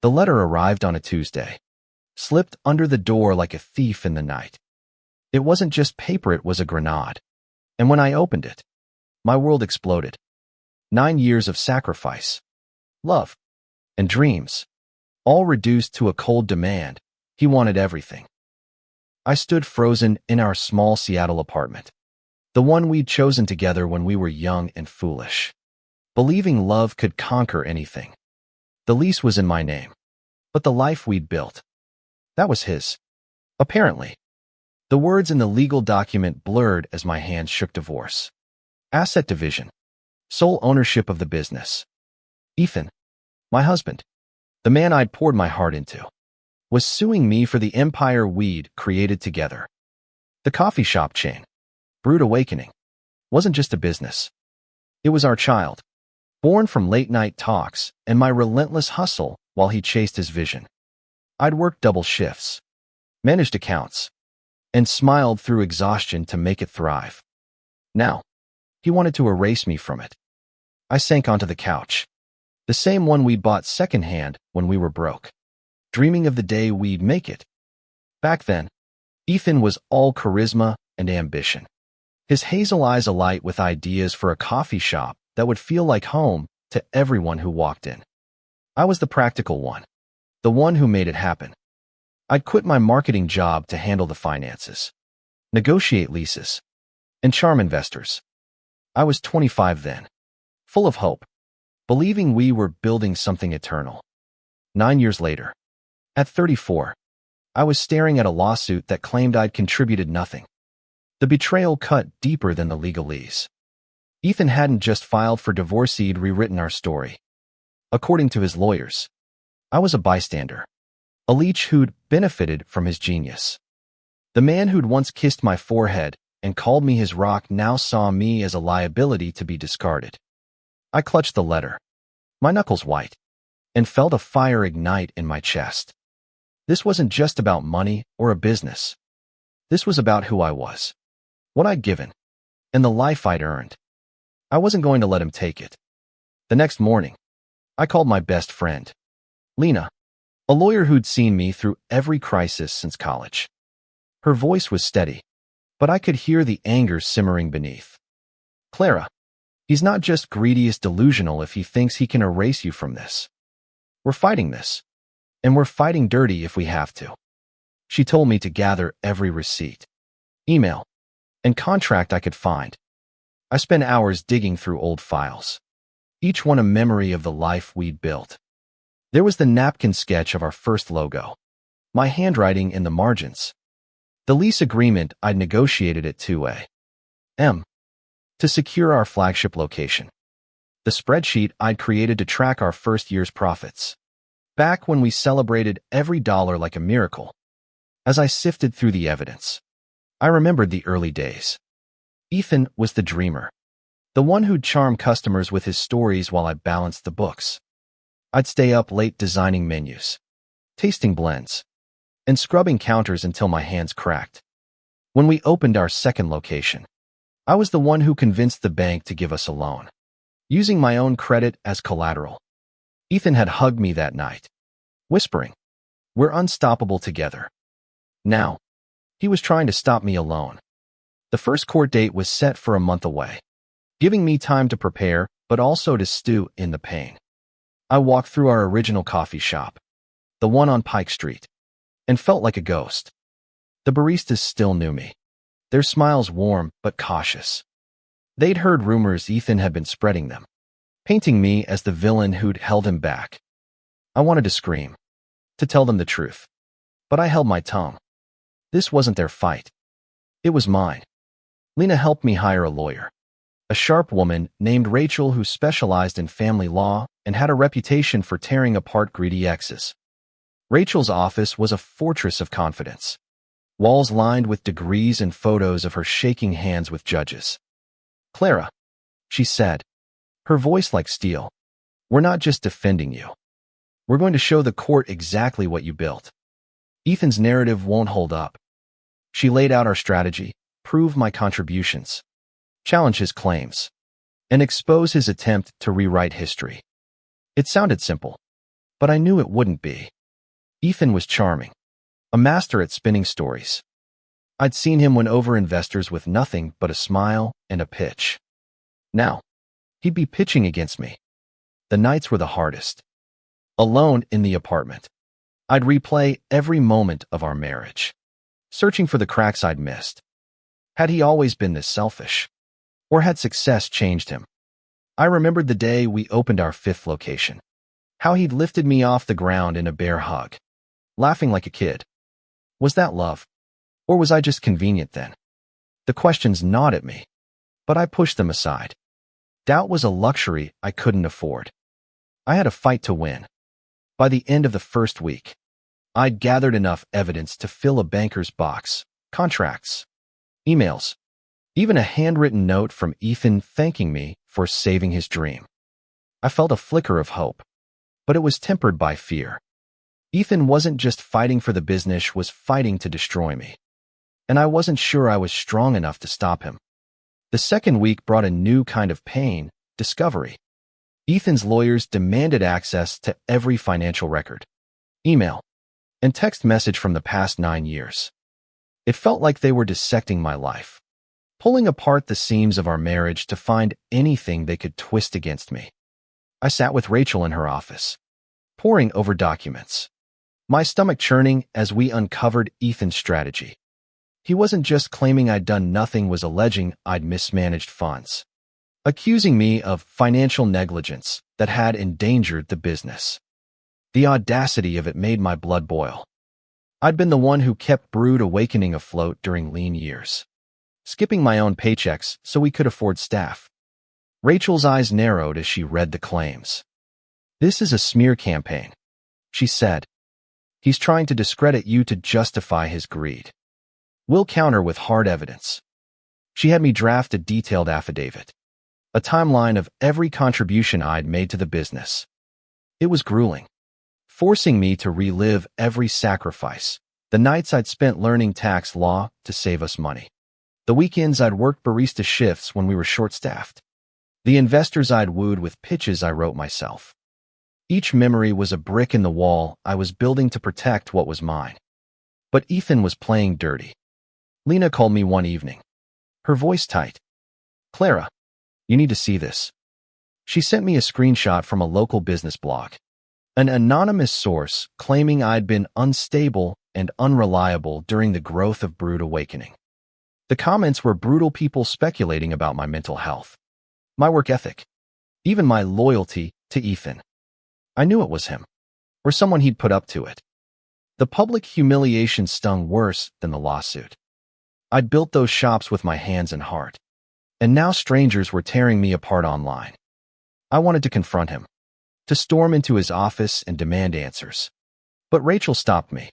The letter arrived on a Tuesday, slipped under the door like a thief in the night. It wasn't just paper, it was a grenade. And when I opened it, my world exploded. 9 years of sacrifice, love, and dreams, all reduced to a cold demand. He wanted everything. I stood frozen in our small Seattle apartment, the one we'd chosen together when we were young and foolish, believing love could conquer anything. The lease was in my name, but the life we'd built, that was his. Apparently. The words in the legal document blurred as my hands shook. Divorce, asset division, sole ownership of the business. Ethan, my husband, the man I'd poured my heart into, was suing me for the empire we'd created together. The coffee shop chain, Brewed Awakening, wasn't just a business. It was our child, born from late-night talks and my relentless hustle while he chased his vision. I'd worked double shifts, managed accounts, and smiled through exhaustion to make it thrive. Now, he wanted to erase me from it. I sank onto the couch, the same one we'd bought secondhand when we were broke, dreaming of the day we'd make it. Back then, Ethan was all charisma and ambition, his hazel eyes alight with ideas for a coffee shop that would feel like home to everyone who walked in. I was the practical one, the one who made it happen. I'd quit my marketing job to handle the finances, negotiate leases, and charm investors. I was 25 then, full of hope, believing we were building something eternal. 9 years later, at 34, I was staring at a lawsuit that claimed I'd contributed nothing. The betrayal cut deeper than the legalese. Ethan hadn't just filed for divorce, he'd rewritten our story. According to his lawyers, I was a bystander, a leech who'd benefited from his genius. The man who'd once kissed my forehead and called me his rock now saw me as a liability to be discarded. I clutched the letter, my knuckles white, and felt a fire ignite in my chest. This wasn't just about money or a business. This was about who I was, what I'd given, and the life I'd earned. I wasn't going to let him take it. The next morning, I called my best friend, Lena, a lawyer who'd seen me through every crisis since college. Her voice was steady, but I could hear the anger simmering beneath. Clara, he's not just greedy, he's delusional if he thinks he can erase you from this. We're fighting this, and we're fighting dirty if we have to. She told me to gather every receipt, email, and contract I could find. I spent hours digging through old files, each one a memory of the life we'd built. There was the napkin sketch of our first logo, my handwriting in the margins, the lease agreement I'd negotiated at 2 a.m. to secure our flagship location, the spreadsheet I'd created to track our first year's profits, back when we celebrated every dollar like a miracle. As I sifted through the evidence, I remembered the early days. Ethan was the dreamer, the one who'd charm customers with his stories while I balanced the books. I'd stay up late designing menus, tasting blends, and scrubbing counters until my hands cracked. When we opened our second location, I was the one who convinced the bank to give us a loan, using my own credit as collateral. Ethan had hugged me that night, whispering, "We're unstoppable together." Now, he was trying to stop me alone. The first court date was set for a month away, giving me time to prepare, but also to stew in the pain. I walked through our original coffee shop, the one on Pike Street, and felt like a ghost. The baristas still knew me, their smiles warm but cautious. They'd heard rumors Ethan had been spreading them, painting me as the villain who'd held him back. I wanted to scream, to tell them the truth, but I held my tongue. This wasn't their fight. It was mine. Lena helped me hire a lawyer, a sharp woman named Rachel who specialized in family law and had a reputation for tearing apart greedy exes. Rachel's office was a fortress of confidence, walls lined with degrees and photos of her shaking hands with judges. "Clara," she said, her voice like steel, "we're not just defending you. We're going to show the court exactly what you built. Ethan's narrative won't hold up." She laid out our strategy, prove my contributions, challenge his claims, and expose his attempt to rewrite history. It sounded simple, But I knew it wouldn't be. Ethan was charming, a master at spinning stories. I'd seen him win over investors with nothing but a smile and a pitch. Now, he'd be pitching against me. The nights were the hardest. Alone in the apartment, I'd replay every moment of our marriage, searching for the cracks I'd missed. Had he always been this selfish? Or had success changed him? I remembered the day we opened our 5th location. How he'd lifted me off the ground in a bear hug, laughing like a kid. Was that love? Or was I just convenient then? The questions gnawed at me, but I pushed them aside. Doubt was a luxury I couldn't afford. I had a fight to win. By the end of the first week, I'd gathered enough evidence to fill a banker's box, contracts, emails, even a handwritten note from Ethan thanking me for saving his dream. I felt a flicker of hope, but it was tempered by fear. Ethan wasn't just fighting for the business, was fighting to destroy me. And I wasn't sure I was strong enough to stop him. The second week brought a new kind of pain, discovery. Ethan's lawyers demanded access to every financial record, email, and text message from the past 9 years. It felt like they were dissecting my life, pulling apart the seams of our marriage to find anything they could twist against me. I sat with Rachel in her office, poring over documents, my stomach churning as we uncovered Ethan's strategy. He wasn't just claiming I'd done nothing, was alleging I'd mismanaged funds, accusing me of financial negligence that had endangered the business. The audacity of it made my blood boil. I'd been the one who kept Brood Awakening afloat during lean years, skipping my own paychecks so we could afford staff. Rachel's eyes narrowed as she read the claims. "This is a smear campaign," she said. "He's trying to discredit you to justify his greed. We'll counter with hard evidence." She had me draft a detailed affidavit, a timeline of every contribution I'd made to the business. It was grueling, forcing me to relive every sacrifice, the nights I'd spent learning tax law to save us money, the weekends I'd worked barista shifts when we were short-staffed, the investors I'd wooed with pitches I wrote myself. Each memory was a brick in the wall I was building to protect what was mine. But Ethan was playing dirty. Lena called me one evening, her voice tight. "Clara, you need to see this." She sent me a screenshot from a local business blog, an anonymous source claiming I'd been unstable and unreliable during the growth of Brood Awakening. The comments were brutal, people speculating about my mental health, my work ethic, even my loyalty to Ethan. I knew it was him, or someone he'd put up to it. The public humiliation stung worse than the lawsuit. I'd built those shops with my hands and heart, and now strangers were tearing me apart online. I wanted to confront him, to storm into his office and demand answers. But Rachel stopped me.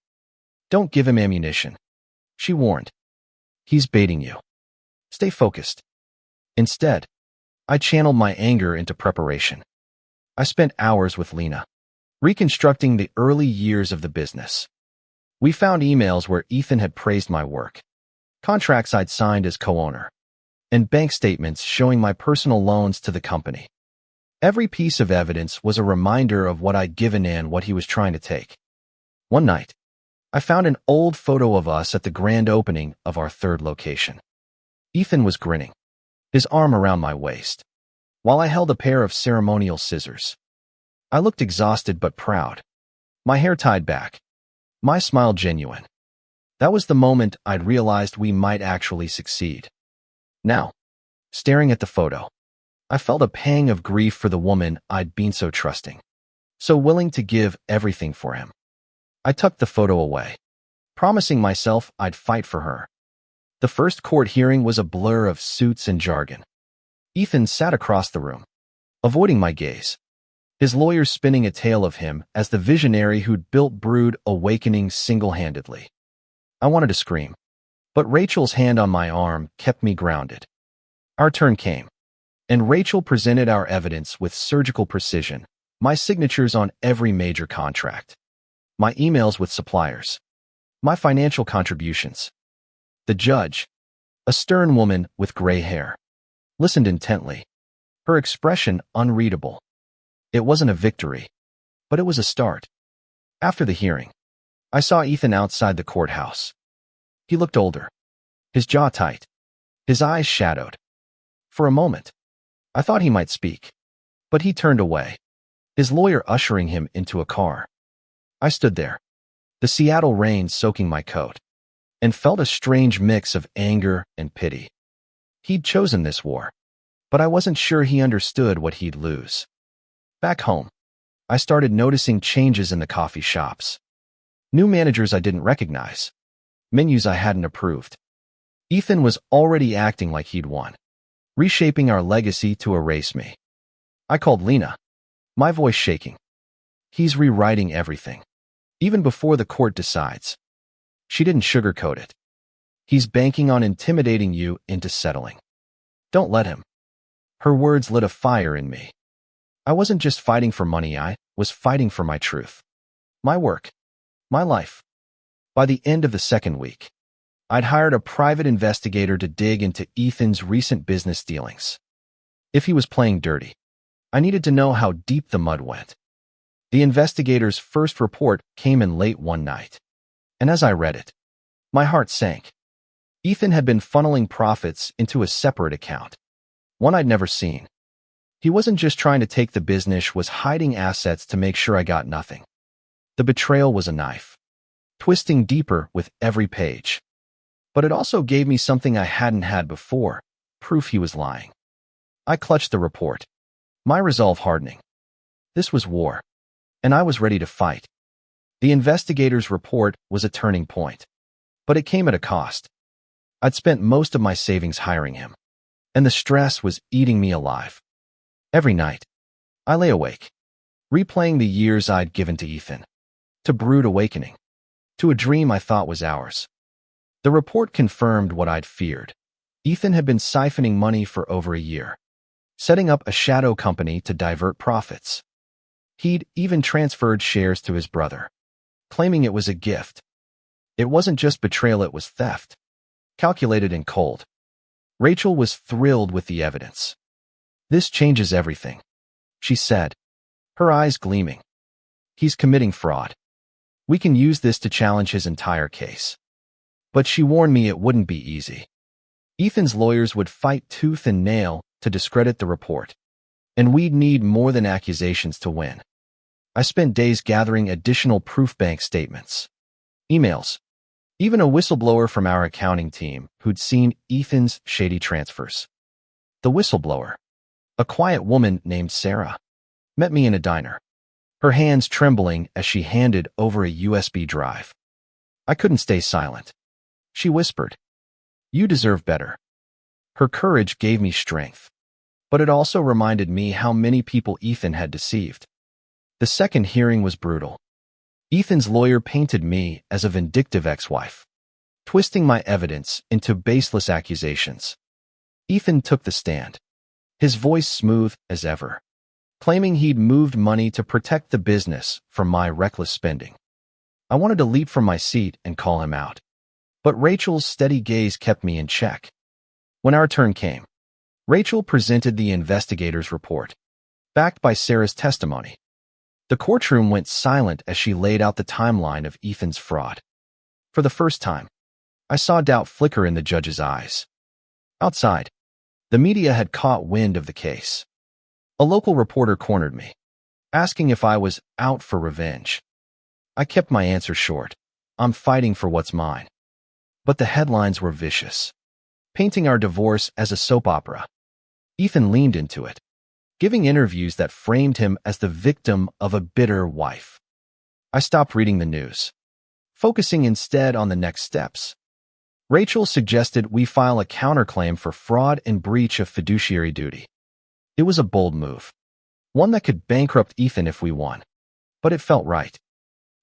"Don't give him ammunition," she warned. "He's baiting you. Stay focused." Instead, I channeled my anger into preparation. I spent hours with Lena, reconstructing the early years of the business. We found emails where Ethan had praised my work, contracts I'd signed as co-owner, and bank statements showing my personal loans to the company. Every piece of evidence was a reminder of what I'd given and what he was trying to take. One night, I found an old photo of us at the grand opening of our 3rd location. Ethan was grinning, his arm around my waist, while I held a pair of ceremonial scissors. I looked exhausted but proud, my hair tied back, my smile genuine. That was the moment I'd realized we might actually succeed. Now, staring at the photo, I felt a pang of grief for the woman I'd been so trusting, so willing to give everything for him. I tucked the photo away, promising myself I'd fight for her. The first court hearing was a blur of suits and jargon. Ethan sat across the room, avoiding my gaze, his lawyers spinning a tale of him as the visionary who'd built Brood Awakening single-handedly. I wanted to scream, but Rachel's hand on my arm kept me grounded. Our turn came, and Rachel presented our evidence with surgical precision, my signatures on every major contract, my emails with suppliers, my financial contributions. The judge, a stern woman with gray hair, listened intently, her expression unreadable. It wasn't a victory. but it was a start. After the hearing, I saw Ethan outside the courthouse. He looked older, his jaw tight, his eyes shadowed. For a moment, I thought he might speak, but he turned away, his lawyer ushering him into a car. I stood there, the Seattle rain soaking my coat, and felt a strange mix of anger and pity. He'd chosen this war, but I wasn't sure he understood what he'd lose. Back home, I started noticing changes in the coffee shops. New managers I didn't recognize, menus I hadn't approved. Ethan was already acting like he'd won, reshaping our legacy to erase me. I called Lena, my voice shaking. He's rewriting everything, even before the court decides. She didn't sugarcoat it. He's banking on intimidating you into settling. Don't let him. Her words lit a fire in me. I wasn't just fighting for money, I was fighting for my truth. My work. My life. By the end of the second week, I'd hired a private investigator to dig into Ethan's recent business dealings. If he was playing dirty, I needed to know how deep the mud went. The investigator's first report came in late one night, and as I read it, my heart sank. Ethan had been funneling profits into a separate account, one I'd never seen. He wasn't just trying to take the business, was hiding assets to make sure I got nothing. The betrayal was a knife, twisting deeper with every page. But it also gave me something I hadn't had before, proof he was lying. I clutched the report, my resolve hardening. This was war, and I was ready to fight. The investigator's report was a turning point, but it came at a cost. I'd spent most of my savings hiring him, and the stress was eating me alive. Every night, I lay awake, replaying the years I'd given to Ethan, to brood awakening, to a dream I thought was ours. The report confirmed what I'd feared. Ethan had been siphoning money for over a year, setting up a shadow company to divert profits. He'd even transferred shares to his brother, claiming it was a gift. It wasn't just betrayal, it was theft, calculated in cold. Rachel was thrilled with the evidence. "This changes everything," she said, her eyes gleaming. "He's committing fraud. We can use this to challenge his entire case." But she warned me it wouldn't be easy. Ethan's lawyers would fight tooth and nail to discredit the report, and we'd need more than accusations to win. I spent days gathering additional proof bank statements, emails, even a whistleblower from our accounting team who'd seen Ethan's shady transfers. The whistleblower, a quiet woman named Sarah, met me in a diner, her hands trembling as she handed over a USB drive. I couldn't stay silent. She whispered, "You deserve better." Her courage gave me strength, but it also reminded me how many people Ethan had deceived. The second hearing was brutal. Ethan's lawyer painted me as a vindictive ex-wife, twisting my evidence into baseless accusations. Ethan took the stand, his voice smooth as ever, claiming he'd moved money to protect the business from my reckless spending. I wanted to leap from my seat and call him out, but Rachel's steady gaze kept me in check. When our turn came, Rachel presented the investigator's report, backed by Sarah's testimony. The courtroom went silent as she laid out the timeline of Ethan's fraud. For the first time, I saw doubt flicker in the judge's eyes. Outside, the media had caught wind of the case. A local reporter cornered me, asking if I was out for revenge. I kept my answer short. I'm fighting for what's mine. But the headlines were vicious, painting our divorce as a soap opera. Ethan leaned into it, giving interviews that framed him as the victim of a bitter wife. I stopped reading the news, focusing instead on the next steps. Rachel suggested we file a counterclaim for fraud and breach of fiduciary duty. It was a bold move, one that could bankrupt Ethan if we won, but it felt right.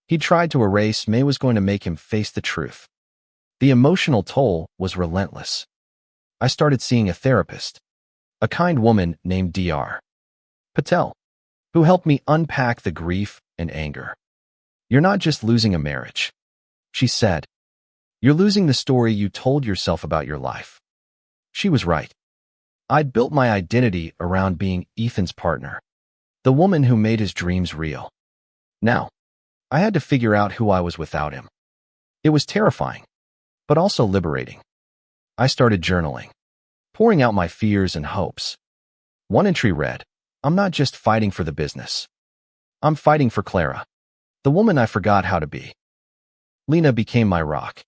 He tried to erase May was going to make him face the truth. The emotional toll was relentless. I started seeing a therapist, a kind woman named Dr. Patel, who helped me unpack the grief and anger. "You're not just losing a marriage," she said. "You're losing the story you told yourself about your life." She was right. I'd built my identity around being Ethan's partner, the woman who made his dreams real. Now, I had to figure out who I was without him. It was terrifying, but also liberating. I started journaling, pouring out my fears and hopes. One entry read, "I'm not just fighting for the business. I'm fighting for Clara, the woman I forgot how to be." Lena became my rock,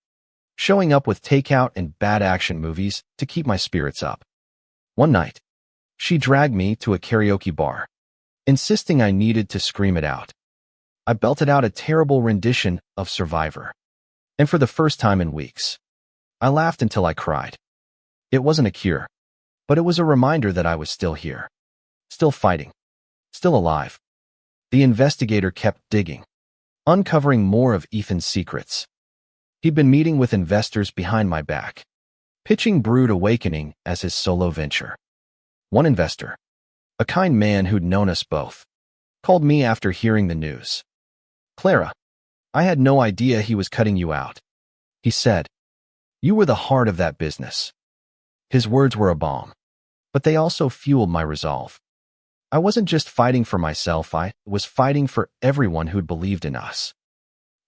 showing up with takeout and bad action movies to keep my spirits up. One night, she dragged me to a karaoke bar, insisting I needed to scream it out. I belted out a terrible rendition of Survivor, and for the first time in weeks, I laughed until I cried. It wasn't a cure, but it was a reminder that I was still here, still fighting, still alive. The investigator kept digging, uncovering more of Ethan's secrets. He'd been meeting with investors behind my back, pitching Brood Awakening as his solo venture. One investor, a kind man who'd known us both, called me after hearing the news. "Clara, I had no idea he was cutting you out," he said. "You were the heart of that business." His words were a balm, but they also fueled my resolve. I wasn't just fighting for myself, I was fighting for everyone who'd believed in us.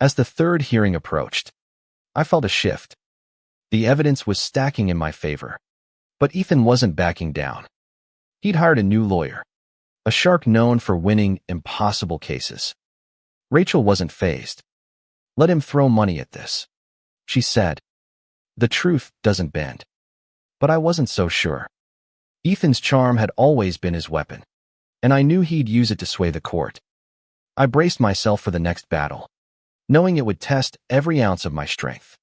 As the third hearing approached, I felt a shift. The evidence was stacking in my favor, but Ethan wasn't backing down. He'd hired a new lawyer, a shark known for winning impossible cases. Rachel wasn't fazed. "Let him throw money at this," she said. "The truth doesn't bend." But I wasn't so sure. Ethan's charm had always been his weapon, and I knew he'd use it to sway the court. I braced myself for the next battle, knowing it would test every ounce of my strength.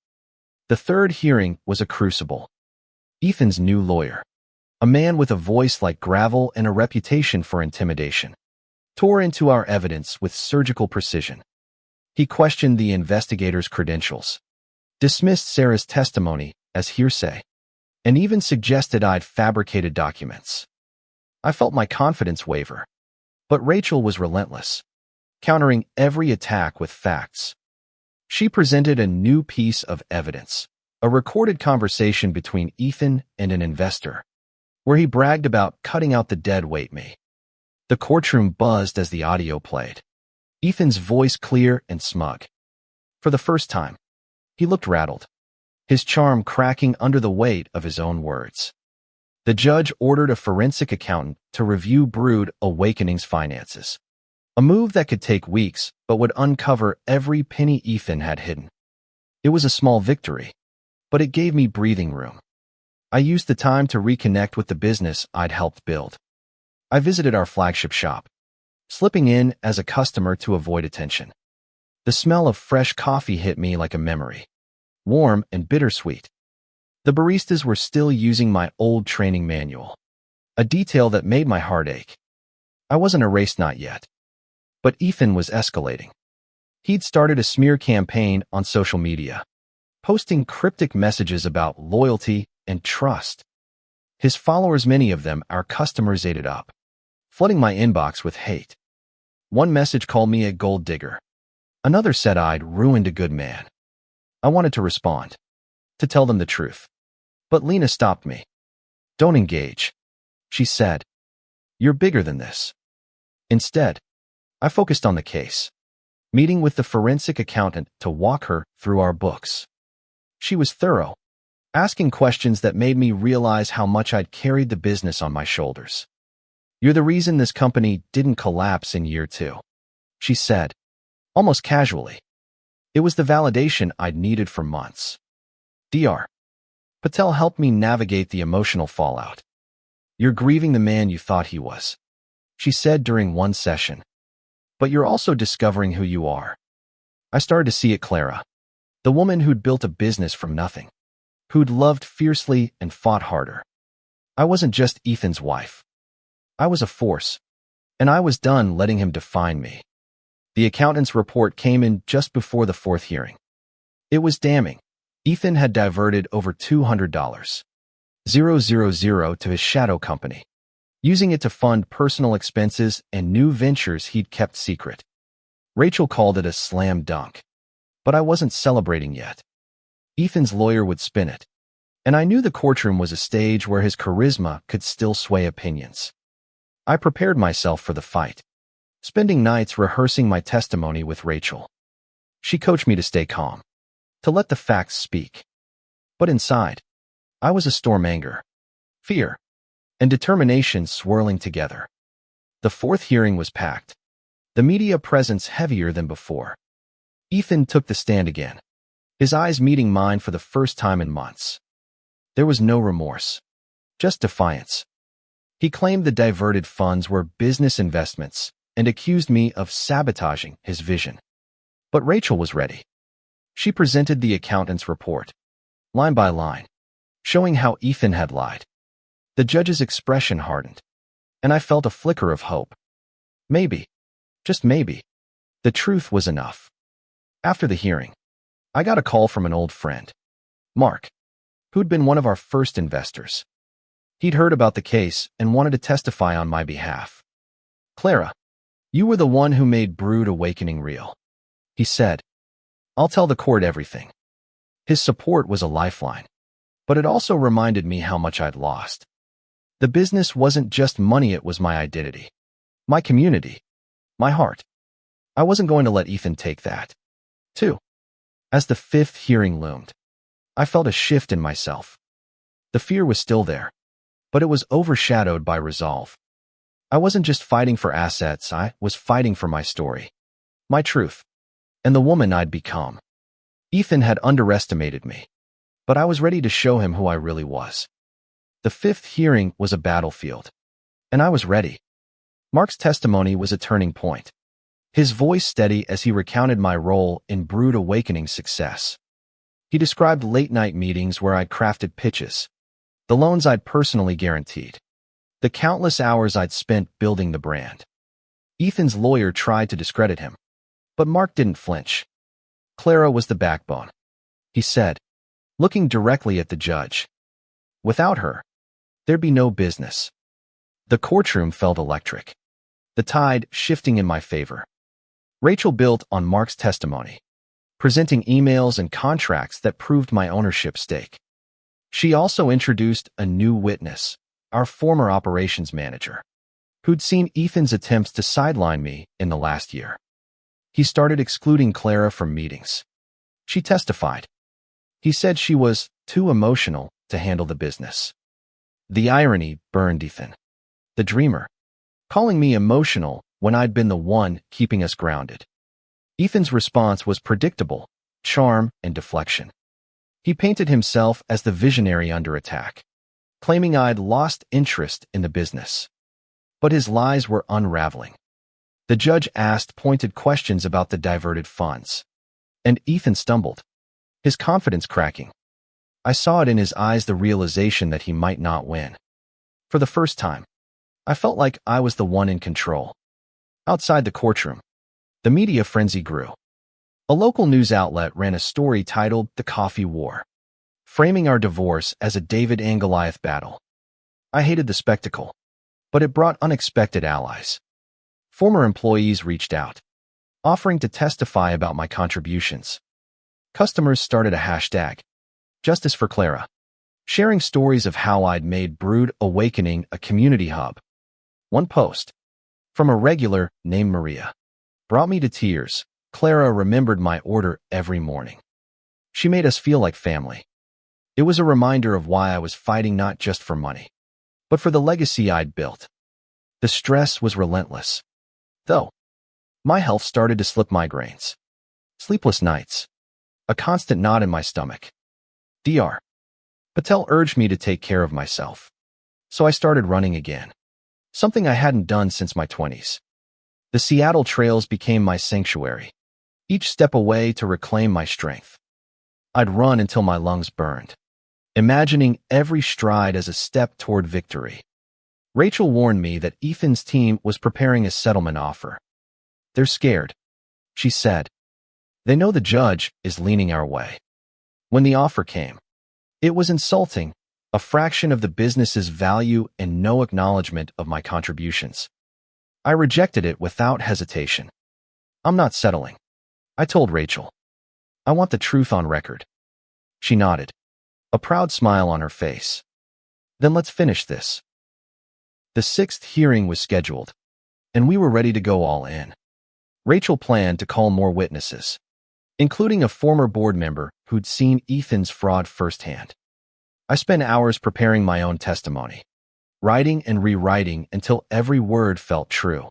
The third hearing was a crucible. Ethan's new lawyer, a man with a voice like gravel and a reputation for intimidation, tore into our evidence with surgical precision. He questioned the investigator's credentials, dismissed Sarah's testimony as hearsay, and even suggested I'd fabricated documents. I felt my confidence waver, but Rachel was relentless, countering every attack with facts. She presented a new piece of evidence, a recorded conversation between Ethan and an investor, where he bragged about cutting out the dead weight me. The courtroom buzzed as the audio played, Ethan's voice clear and smug. For the first time, he looked rattled, his charm cracking under the weight of his own words. The judge ordered a forensic accountant to review Brood Awakening's finances, a move that could take weeks but would uncover every penny Ethan had hidden. It was a small victory, but it gave me breathing room. I used the time to reconnect with the business I'd helped build. I visited our flagship shop, slipping in as a customer to avoid attention. The smell of fresh coffee hit me like a memory, warm and bittersweet. The baristas were still using my old training manual, a detail that made my heart ache. I wasn't erased, not yet. But Ethan was escalating. He'd started a smear campaign on social media, posting cryptic messages about loyalty and trust. His followers, many of them our customers, ate it up, flooding my inbox with hate. One message called me a gold digger. Another said I'd ruined a good man. I wanted to respond, to tell them the truth. But Lena stopped me. "Don't engage," she said. "You're bigger than this." Instead, I focused on the case, meeting with the forensic accountant to walk her through our books. She was thorough, asking questions that made me realize how much I'd carried the business on my shoulders. "You're the reason this company didn't collapse in year 2, she said, almost casually. It was the validation I'd needed for months. Dr. Patel helped me navigate the emotional fallout. "You're grieving the man you thought he was," she said during one session. "But you're also discovering who you are." I started to see it, Clara, the woman who'd built a business from nothing, who'd loved fiercely and fought harder. I wasn't just Ethan's wife. I was a force, and I was done letting him define me. The accountant's report came in just before the fourth hearing. It was damning. Ethan had diverted over $200,000 to his shadow company, using it to fund personal expenses and new ventures he'd kept secret. Rachel called it a slam dunk, but I wasn't celebrating yet. Ethan's lawyer would spin it, and I knew the courtroom was a stage where his charisma could still sway opinions. I prepared myself for the fight, spending nights rehearsing my testimony with Rachel. She coached me to stay calm, to let the facts speak. But inside, I was a storm, anger, fear, and determination swirling together. The fourth hearing was packed, the media presence heavier than before. Ethan took the stand again, his eyes meeting mine for the first time in months. There was no remorse, just defiance. He claimed the diverted funds were business investments and accused me of sabotaging his vision. But Rachel was ready. She presented the accountant's report, line by line, showing how Ethan had lied. The judge's expression hardened, and I felt a flicker of hope. Maybe, just maybe, the truth was enough. After the hearing, I got a call from an old friend, Mark, who'd been one of our first investors. He'd heard about the case and wanted to testify on my behalf. "Clara, you were the one who made Brood Awakening real," he said. "I'll tell the court everything." His support was a lifeline, but it also reminded me how much I'd lost. The business wasn't just money, it was my identity, my community, my heart. I wasn't going to let Ethan take that, too. As the fifth hearing loomed, I felt a shift in myself. The fear was still there, but it was overshadowed by resolve. I wasn't just fighting for assets, I was fighting for my story, my truth, and the woman I'd become. Ethan had underestimated me, but I was ready to show him who I really was. The fifth hearing was a battlefield, and I was ready. Mark's testimony was a turning point, his voice steady as he recounted my role in Brood Awakening's success. He described late-night meetings where I'd crafted pitches, the loans I'd personally guaranteed, the countless hours I'd spent building the brand. Ethan's lawyer tried to discredit him, but Mark didn't flinch. "Clara was the backbone," he said, looking directly at the judge. "Without her, there'd be no business." The courtroom felt electric, the tide shifting in my favor. Rachel built on Mark's testimony, presenting emails and contracts that proved my ownership stake. She also introduced a new witness, our former operations manager, who'd seen Ethan's attempts to sideline me in the last year. He started excluding Clara from meetings. She testified. He said she was too emotional to handle the business. The irony burned Ethan, the dreamer, calling me emotional when I'd been the one keeping us grounded. Ethan's response was predictable, charm and deflection. He painted himself as the visionary under attack, claiming I'd lost interest in the business. But his lies were unraveling. The judge asked pointed questions about the diverted funds, and Ethan stumbled, his confidence cracking. I saw it in his eyes, the realization that he might not win. For the first time, I felt like I was the one in control. Outside the courtroom, the media frenzy grew. A local news outlet ran a story titled "The Coffee War," framing our divorce as a David and Goliath battle. I hated the spectacle, but it brought unexpected allies. Former employees reached out, offering to testify about my contributions. Customers started a hashtag, Justice for Clara, sharing stories of how I'd made Brood Awakening a community hub. One post, from a regular named Maria, brought me to tears. Clara remembered my order every morning. She made us feel like family. It was a reminder of why I was fighting not just for money, but for the legacy I'd built. The stress was relentless, though. My health started to slip, migraines, sleepless nights, a constant knot in my stomach. Dr. Patel urged me to take care of myself, so I started running again, something I hadn't done since my 20s. The Seattle trails became my sanctuary, each step a way to reclaim my strength. I'd run until my lungs burned, imagining every stride as a step toward victory. Rachel warned me that Ethan's team was preparing a settlement offer. "They're scared," she said. "They know the judge is leaning our way." When the offer came, it was insulting, a fraction of the business's value and no acknowledgement of my contributions. I rejected it without hesitation. "I'm not settling," I told Rachel. "I want the truth on record." She nodded, a proud smile on her face. "Then let's finish this." The sixth hearing was scheduled, and we were ready to go all in. Rachel planned to call more witnesses, including a former board member who'd seen Ethan's fraud firsthand. I spent hours preparing my own testimony, writing and rewriting until every word felt true.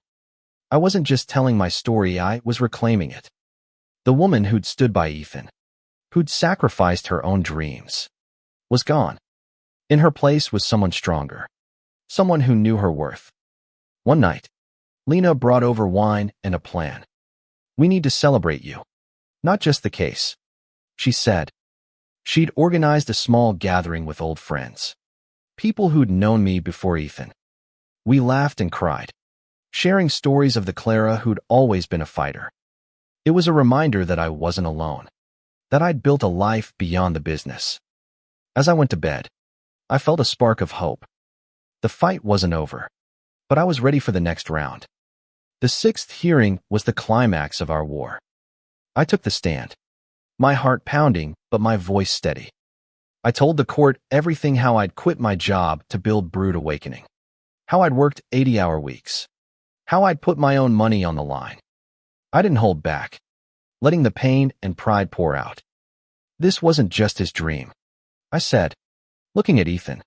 I wasn't just telling my story, I was reclaiming it. The woman who'd stood by Ethan, who'd sacrificed her own dreams, was gone. In her place was someone stronger, someone who knew her worth. One night, Lena brought over wine and a plan. "We need to celebrate you, not just the case," she said. She'd organized a small gathering with old friends, people who'd known me before Ethan. We laughed and cried, sharing stories of the Clara who'd always been a fighter. It was a reminder that I wasn't alone, that I'd built a life beyond the business. As I went to bed, I felt a spark of hope. The fight wasn't over, but I was ready for the next round. The sixth hearing was the climax of our war. I took the stand, my heart pounding, but my voice steady. I told the court everything: how I'd quit my job to build Brood Awakening, how I'd worked 80-hour weeks, how I'd put my own money on the line. I didn't hold back, letting the pain and pride pour out. This wasn't just his dream, I said, looking at Ethan.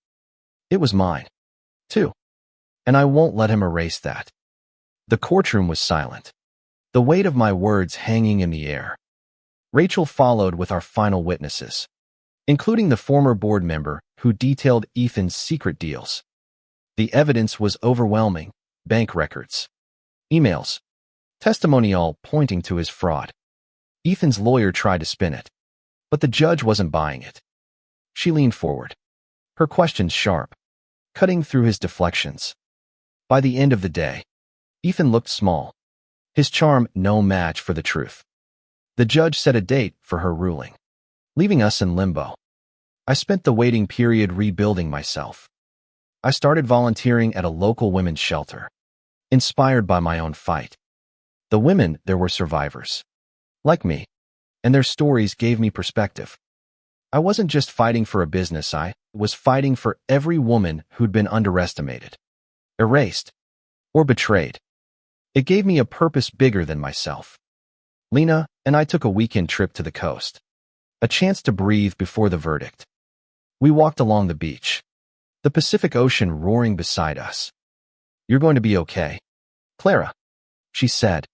It was mine, too, and I won't let him erase that. The courtroom was silent, the weight of my words hanging in the air. Rachel followed with our final witnesses, including the former board member who detailed Ethan's secret deals. The evidence was overwhelming: bank records, emails, testimony, all pointing to his fraud. Ethan's lawyer tried to spin it, but the judge wasn't buying it. She leaned forward, her questions sharp, cutting through his deflections. By the end of the day, Ethan looked small, his charm no match for the truth. The judge set a date for her ruling, leaving us in limbo. I spent the waiting period rebuilding myself. I started volunteering at a local women's shelter, inspired by my own fight. The women there were survivors, like me, and their stories gave me perspective. I wasn't just fighting for a business, I was fighting for every woman who'd been underestimated, erased, or betrayed. It gave me a purpose bigger than myself. Lena and I took a weekend trip to the coast, a chance to breathe before the verdict. We walked along the beach, the Pacific Ocean roaring beside us. "You're going to be okay, Clara," she said.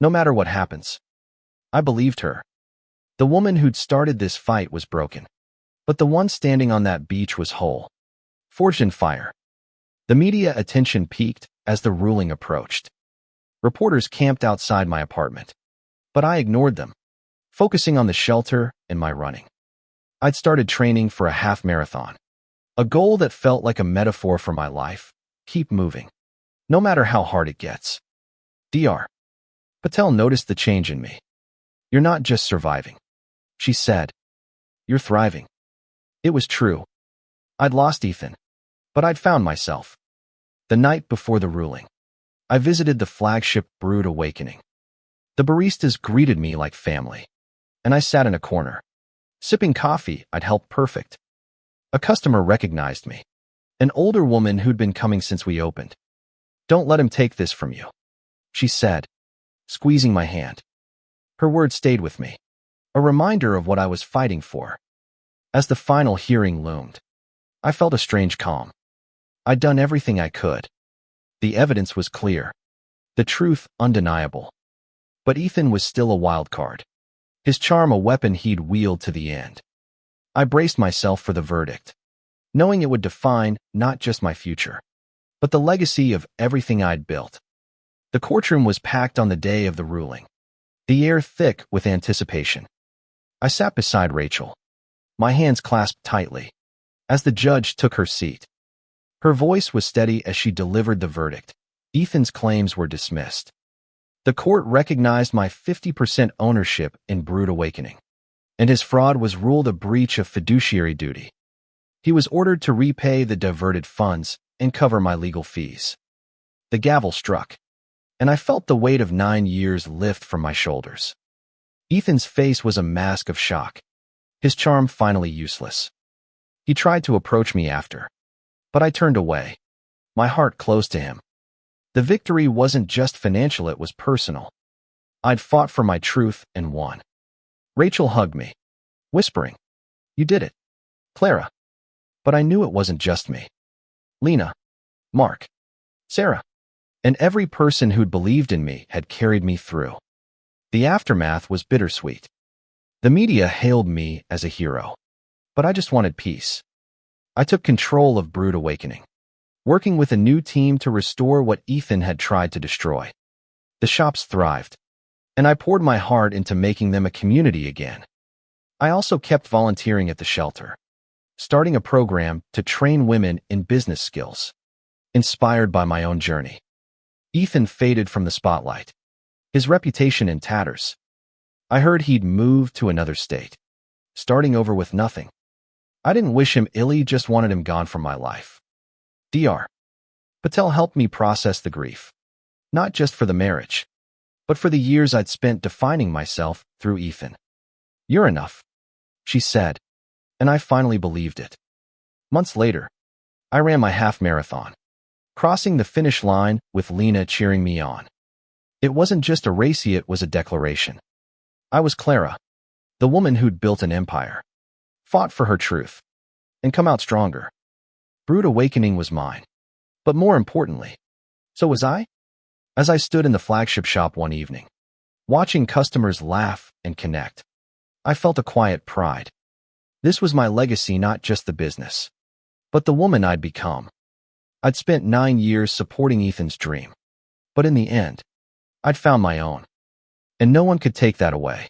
"No matter what happens." I believed her. The woman who'd started this fight was broken, but the one standing on that beach was whole, forged in fire. The media attention peaked as the ruling approached. Reporters camped outside my apartment, but I ignored them, focusing on the shelter and my running. I'd started training for a half marathon, a goal that felt like a metaphor for my life: keep moving, no matter how hard it gets. Dr. Patel noticed the change in me. "You're not just surviving," she said. "You're thriving." It was true. I'd lost Ethan, but I'd found myself. The night before the ruling, I visited the flagship Brood Awakening. The baristas greeted me like family, and I sat in a corner, sipping coffee I'd helped perfect. A customer recognized me, an older woman who'd been coming since we opened. "Don't let him take this from you," she said, squeezing my hand. Her words stayed with me, a reminder of what I was fighting for. As the final hearing loomed, I felt a strange calm. I'd done everything I could. The evidence was clear, the truth undeniable. But Ethan was still a wild card, his charm a weapon he'd wield to the end. I braced myself for the verdict, knowing it would define not just my future, but the legacy of everything I'd built. The courtroom was packed on the day of the ruling, the air thick with anticipation. I sat beside Rachel, my hands clasped tightly, as the judge took her seat. Her voice was steady as she delivered the verdict. Ethan's claims were dismissed. The court recognized my 50% ownership in Brood Awakening, and his fraud was ruled a breach of fiduciary duty. He was ordered to repay the diverted funds and cover my legal fees. The gavel struck, and I felt the weight of 9 years lift from my shoulders. Ethan's face was a mask of shock, his charm finally useless. He tried to approach me after, but I turned away, my heart close to him. The victory wasn't just financial, it was personal. I'd fought for my truth and won. Rachel hugged me, whispering, "You did it, Clara." But I knew it wasn't just me. Lena, Mark, Sarah, and every person who'd believed in me had carried me through. The aftermath was bittersweet. The media hailed me as a hero, but I just wanted peace. I took control of Brood Awakening, working with a new team to restore what Ethan had tried to destroy. The shops thrived, and I poured my heart into making them a community again. I also kept volunteering at the shelter, starting a program to train women in business skills, inspired by my own journey. Ethan faded from the spotlight, his reputation in tatters. I heard he'd moved to another state, starting over with nothing. I didn't wish him ill, just wanted him gone from my life. Dr. Patel helped me process the grief, not just for the marriage, but for the years I'd spent defining myself through Ethan. "You're enough," she said, and I finally believed it. Months later, I ran my half marathon, crossing the finish line with Lena cheering me on. It wasn't just a race, it was a declaration. I was Clara, the woman who'd built an empire, fought for her truth, and come out stronger. Brood Awakening was mine. But more importantly, so was I. As I stood in the flagship shop one evening, watching customers laugh and connect, I felt a quiet pride. This was my legacy, not just the business, but the woman I'd become. I'd spent 9 years supporting Ethan's dream, but in the end, I'd found my own. And no one could take that away.